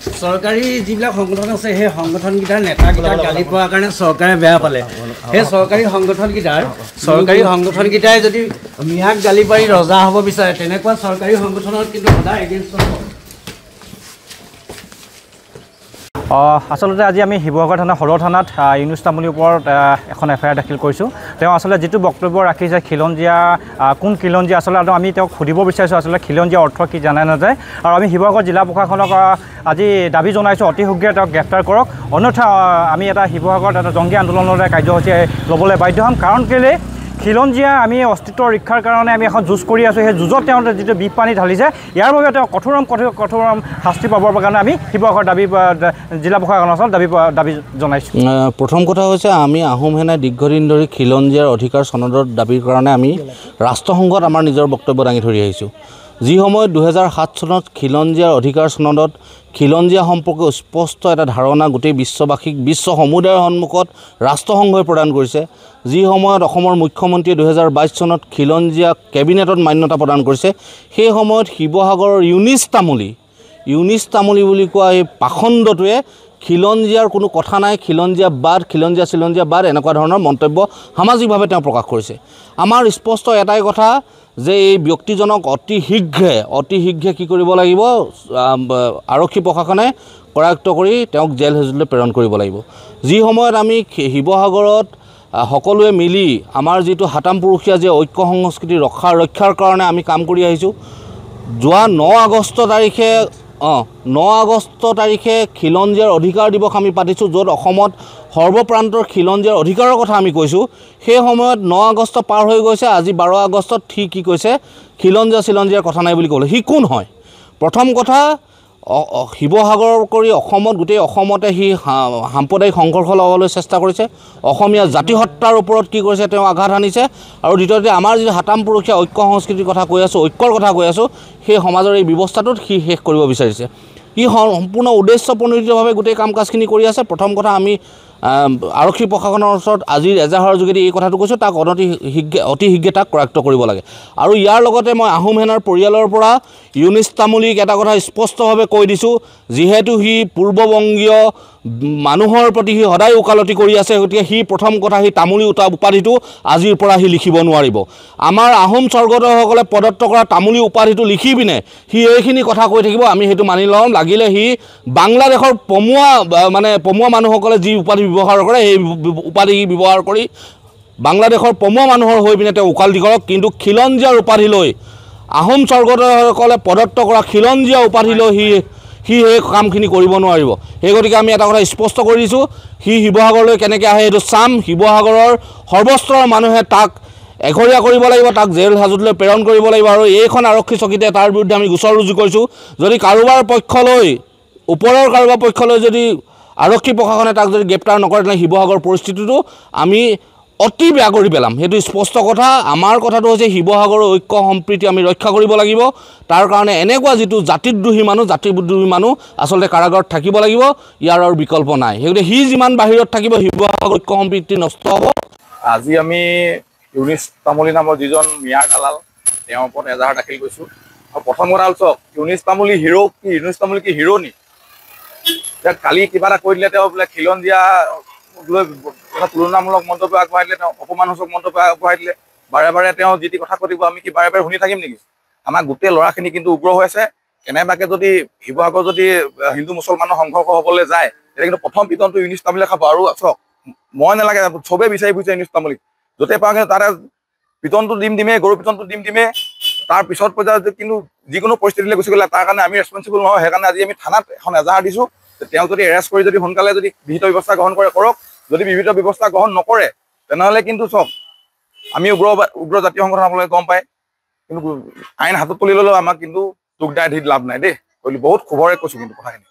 চৰকাৰী যিবিলাক সংগঠন আছে সেই সংগঠনকেইটাৰ নেতাকেইটাক গালি পোৱাৰ কাৰণে চৰকাৰে বেয়া পালে। সেই চৰকাৰী সংগঠনকেইটাই যদি মিয়াক গালি পাৰি ৰজা হ'ব বিচাৰে তেনেকুৱা চৰকাৰী সংগঠনত কিন্তু সদায় এগেইনষ্ট হ'ব। আচলতে আজি আমি শিৱসাগৰ থানা সদৰ থানাত ইউনুছ তামুলীৰ ওপৰত এখন এফআইআৰ দাখিল কৰিছোঁ। তেওঁ আচলতে যিটো বক্তব্য ৰাখিছে খিলঞ্জীয়া কোন খিলঞ্জীয়া আচলতে আমি তেওঁক সুধিব বিচাৰিছোঁ আচলতে খিলঞ্জীয়া অৰ্থ কি জানে নাযায়। আৰু আমি শিৱসাগৰ জিলা প্ৰশাসনক আজি দাবী জনাইছোঁ অতি শীঘ্ৰে তেওঁক গ্ৰেপ্তাৰ কৰক, অন্যথা আমি এটা শিৱসাগৰত এটা জংগী আন্দোলনৰে কাৰ্যসূচী ল'বলৈ বাধ্য হ'ম। কাৰণ কেলৈ খিলঞ্জীয়া আমি অস্তিত্ব ৰক্ষাৰ কাৰণে আমি এখন যুঁজ কৰি আছোঁ। সেই যুঁজত তেওঁ যিটো বিষ পানী ঢালিছে ইয়াৰ বাবে তেওঁ কঠোৰম শাস্তি পাবৰ কাৰণে আমি শিৱসাগৰ জিলা প্ৰশাসনৰ ওচৰত দাবী জনাইছোঁ। প্ৰথম কথা হৈছে আমি আহোম সেনাই দীৰ্ঘদিন ধৰি খিলঞ্জীয়াৰ অধিকাৰ চনদৰ দাবীৰ কাৰণে আমি ৰাষ্ট্ৰসংঘত আমাৰ নিজৰ বক্তব্য দাঙি ধৰি আহিছোঁ। যি সময়ত 2007 চনত খিলঞ্জীয়াৰ অধিকাৰ চনদত খিলঞ্জীয়া সম্পৰ্কে স্পষ্ট এটা ধাৰণা গোটেই বিশ্ববাসীক বিশ্ব সমুদায়ৰ সন্মুখত ৰাষ্ট্ৰসংঘই প্ৰদান কৰিছে। যি সময়ত অসমৰ মুখ্যমন্ত্ৰীয়ে 2022 চনত খিলঞ্জীয়া কেবিনেটত মান্যতা প্ৰদান কৰিছে, সেই সময়ত শিৱসাগৰৰ ইউনিছ তামুলী বুলি কোৱা এই পাখণ্ডটোৱে খিলঞ্জীয়াৰ কোনো কথা নাই, খিলঞ্জীয়া বাদ এনেকুৱা ধৰণৰ মন্তব্য সামাজিকভাৱে তেওঁ প্ৰকাশ কৰিছে। আমাৰ স্পষ্ট এটাই কথা যে এই ব্যক্তিজনক অতি শীঘ্ৰে কি কৰিব লাগিব, আৰক্ষী প্ৰশাসনে কৰায়ত্ব কৰি তেওঁক জেল হেজলৈ প্ৰেৰণ কৰিব লাগিব। যি সময়ত আমি শিৱসাগৰত সকলোৱে মিলি আমাৰ যিটো হাতাম পুৰুষীয়া যে ঐক্য সংস্কৃতি ৰক্ষাৰ কাৰণে আমি কাম কৰি আহিছোঁ। যোৱা 9 আগষ্ট তাৰিখে খিলঞ্জীয়াৰ অধিকাৰ দিৱস আমি পাতিছোঁ, য'ত অসমত সৰ্বপ্ৰান্তৰ খিলঞ্জীয়াৰ অধিকাৰৰ কথা আমি কৈছোঁ। সেই সময়ত 9 আগষ্ট পাৰ হৈ গৈছে, আজি 12 আগষ্টত সি কি কৈছে, খিলঞ্জীয়াৰ কথা নাই বুলি ক'লে। সি কোন হয়? প্ৰথম কথা, শিৱসাগৰ কৰি অসমত গোটেই অসমতে সি সাম্প্ৰদায়িক সংঘৰ্ষ লগাবলৈ চেষ্টা কৰিছে, অসমীয়া জাতিসত্তাৰ ওপৰত কি কৰিছে তেওঁ আঘাত সানিছে। আৰু দ্বিতীয়তে আমাৰ যিটো হাতাম পুৰুষীয়া ঐক্য সংস্কৃতিৰ কথা কৈ আছোঁ, ঐক্যৰ কথা কৈ আছোঁ, সেই সমাজৰ এই ব্যৱস্থাটোত সি শেষ কৰিব বিচাৰিছে। ই সম্পূৰ্ণ উদ্দেশ্যপ্ৰণোদিতভাৱে গোটেই কাম কাজখিনি কৰি আছে। প্ৰথম কথা, আমি আৰক্ষী প্ৰশাসনৰ ওচৰত আজিৰ এজাহাৰৰ যোগেদি এই কথাটো কৈছোঁ, তাক অতি শীঘ্ৰে তাক কৰায়ত্ব কৰিব লাগে। আৰু ইয়াৰ লগতে মই আহোম সেনাৰ পৰিয়ালৰ পৰা ইউনুছ তামুলীক এটা কথা স্পষ্টভাৱে কৈ দিছোঁ, যিহেতু সি পূৰ্ববংগীয় মানুহৰ প্ৰতি সি সদায় ওকালতি কৰি আছে, গতিকে সি প্ৰথম কথা সি তামুলী উপাধিটো আজিৰ পৰা সি লিখিব নোৱাৰিব। আমাৰ আহোম স্বৰ্গদেউসকলে প্ৰদত্ত কৰা তামুলী উপাধিটো লিখি পিনে সি এইখিনি কথা কৈ থাকিব, আমি সেইটো মানি ল'ম। লাগিলে সি বাংলাদেশৰ পমুৱা মানুহসকলে যি উপাধি ব্যৱহাৰ কৰে সেই উপাধি ব্যৱহাৰ কৰি বাংলাদেশৰ পমুৱা মানুহৰ হৈ পিনে তেওঁ ওকালতি কৰক, কিন্তু খিলঞ্জীয়াৰ উপাধি লৈ আহোম স্বৰ্গদেউসকলে প্ৰদত্ত কৰা খিলঞ্জীয়া উপাধি লৈ সি সেই কামখিনি কৰিব নোৱাৰিব। সেই গতিকে আমি এটা কথা স্পষ্ট কৰি দিছোঁ, সি শিৱসাগৰলৈ কেনেকৈ আহে সেইটো চাম। শিৱসাগৰৰ সৰ্বস্তৰৰ মানুহে তাক এঘৰীয়া কৰিব লাগিব, তাক জেল হাজতলৈ প্ৰেৰণ কৰিব লাগিব। আৰু এইখন আৰক্ষী চকীতে তাৰ বিৰুদ্ধে আমি গোচৰ ৰুজু কৰিছোঁ। যদি ওপৰৰ কাৰোবাৰ পক্ষলৈ যদি আৰক্ষী প্ৰশাসনে তাক যদি গ্ৰেপ্তাৰ নকৰে, তেনে শিৱসাগৰ পৰিস্থিতিটো আমি অতি বেয়া কৰি পেলাম, সেইটো স্পষ্ট কথা। আমাৰ কথাটো হৈছে শিৱসাগৰৰ ঐক্য সম্প্ৰীতি আমি ৰক্ষা কৰিব লাগিব। তাৰ কাৰণে এনেকুৱা যিটো জাতিদ্ৰোহী মানুহ আচলতে কাৰাগাৰত থাকিব লাগিব, ইয়াৰ আৰু বিকল্প নাই। সেইগতিকে সি যিমান বাহিৰত থাকিব শিৱসাগৰ ঐক্য সম্প্ৰীতি নষ্ট হ'ব। আজি আমি ইউনুছ তামুলী নামৰ যিজন মিয়াৰ দালাল তেওঁৰ ওপৰত এজাহাৰ দাখিল কৰিছোঁ। আৰু প্ৰথম কথা হ'ল চাওক, ইউনুছ তামুলী কি হিৰো নি? কালি কিবা এটা কৈ দিলে তেওঁ বোলে খিলঞ্জীয়া লৈ তুলনামূলক মন্তব্য আগবঢ়াই দিলে, তেওঁ অপমানসূচক মন্তব্য আগবঢ়াই দিলে। বাৰে বাৰে তেওঁ যি কথা পাতিব আমি কি বাৰে বাৰে শুনি থাকিম নেকি? আমাৰ গোটেই ল'ৰাখিনি কিন্তু উগ্ৰ হৈ আছে। কেনেবাকৈ যদি শিৱসাগৰ যদি হিন্দু মুছলমানৰ সংঘৰ্ষ হ'বলৈ যায়, তেতিয়া কিন্তু প্ৰথম পিটনটো ইউনুছ তামুলীয়ে খাব। আৰু চাওক, মই নালাগে, চবেই বিচাৰি ফুৰিছে ইউনুছ তামুলীক, য'তে পাওঁ কিন্তু তাতে পিটনটো দিমেই, গৰু পিটনটো দিমেই। তাৰ পিছত পৰ্যায়ত কিন্তু যিকোনো পৰিস্থিতিলৈ গুচি গ'লে তাৰ কাৰণে আমি ৰেছপনচিবল নহয়। সেইকাৰণে আজি আমি থানাত এখন এজাহাৰ দিছোঁ, তেওঁক যদি এৰেষ্ট কৰি যদি সোনকালে যদি বিহিত ব্যৱস্থা গ্ৰহণ কৰক। যদি বিহিত ব্যৱস্থা গ্ৰহণ নকৰে, তেনেহ'লে কিন্তু চব আমি উগ্ৰ জাতীয় সংগঠন আপোনালোকে গম পায়, কিন্তু আইন হাতত তুলি ল'লেও আমাক কিন্তু দুখ দায় দি লাভ নাই দেই। বহুত ক্ষোভৰে কৈছোঁ কিন্তু কথাখিনি।